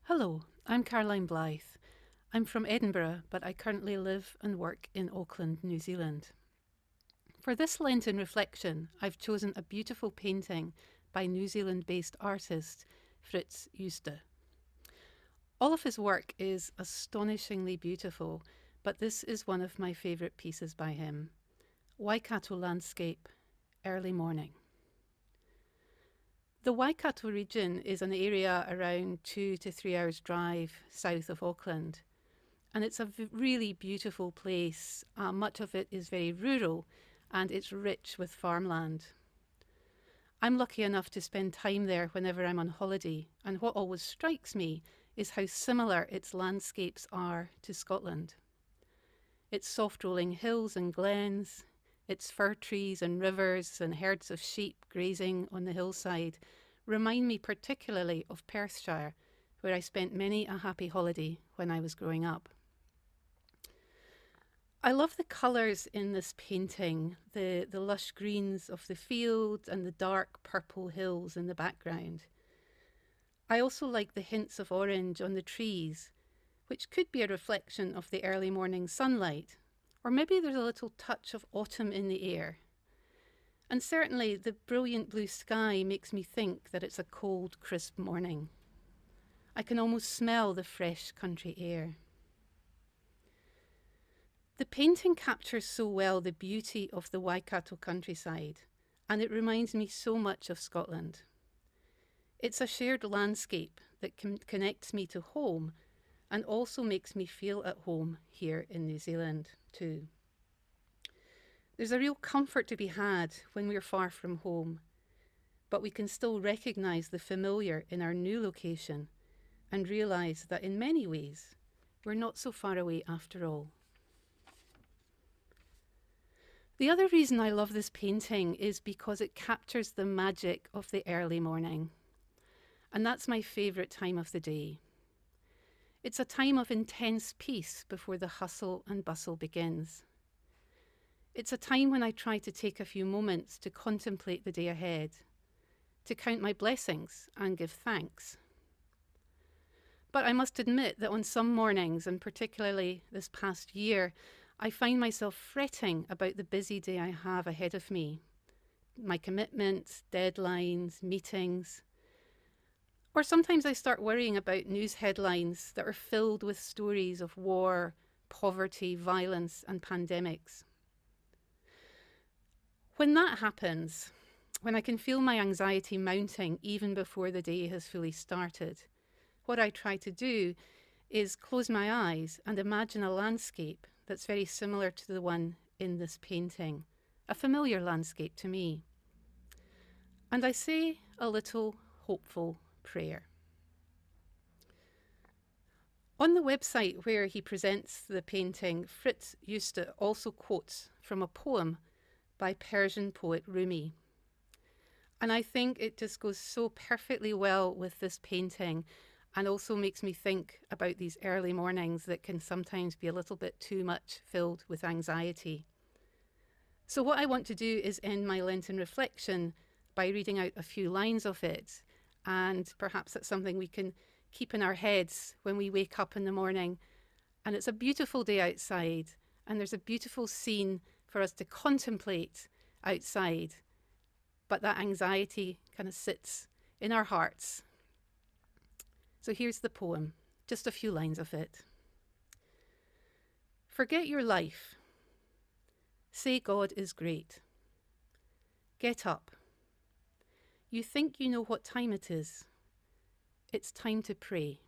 Hello, I'm Caroline Blyth. I'm from Edinburgh, but I currently live and work in Auckland, New Zealand. For this Lenten reflection, I've chosen a beautiful painting by New Zealand based artist Fritz Jooste. All of his work is astonishingly beautiful, but this is one of my favourite pieces by him. Waikato Landscape, Early Morning. The Waikato region is an area around 2 to 3 hours drive south of Auckland, and it's a really beautiful place. Much of it is very rural and it's rich with farmland. I'm lucky enough to spend time there whenever I'm on holiday, and what always strikes me is how similar its landscapes are to Scotland. Its soft rolling hills and glens, its fir trees and rivers and herds of sheep grazing on the hillside remind me particularly of Perthshire, where I spent many a happy holiday when I was growing up. I love the colours in this painting, the lush greens of the field and the dark purple hills in the background. I also like the hints of orange on the trees, which could be a reflection of the early morning sunlight, or maybe there's a little touch of autumn in the air. And certainly the brilliant blue sky makes me think that it's a cold, crisp morning. I can almost smell the fresh country air. The painting captures so well the beauty of the Waikato countryside, and it reminds me so much of Scotland. It's a shared landscape that connects me to home and also makes me feel at home here in New Zealand too. There's a real comfort to be had when we're far from home, but we can still recognise the familiar in our new location and realise that in many ways we're not so far away after all. The other reason I love this painting is because it captures the magic of the early morning, and that's my favourite time of the day. It's a time of intense peace before the hustle and bustle begins. It's a time when I try to take a few moments to contemplate the day ahead, to count my blessings and give thanks. But I must admit that on some mornings, and particularly this past year, I find myself fretting about the busy day I have ahead of me, my commitments, deadlines, meetings. Or sometimes I start worrying about news headlines that are filled with stories of war, poverty, violence, and pandemics. When that happens, when I can feel my anxiety mounting even before the day has fully started, what I try to do is close my eyes and imagine a landscape that's very similar to the one in this painting, a familiar landscape to me. And I say a little hopeful prayer. On the website where he presents the painting, Fritz Jooste also quotes from a poem by Persian poet Rumi. And I think it just goes so perfectly well with this painting, and also makes me think about these early mornings that can sometimes be a little bit too much filled with anxiety. So what I want to do is end my Lenten reflection by reading out a few lines of it, and perhaps that's something we can keep in our heads when we wake up in the morning. And it's a beautiful day outside, and there's a beautiful scene for us to contemplate outside, but that anxiety kind of sits in our hearts. So here's the poem, just a few lines of it. Forget your life. Say God is great. Get up. You think you know what time it is. It's time to pray.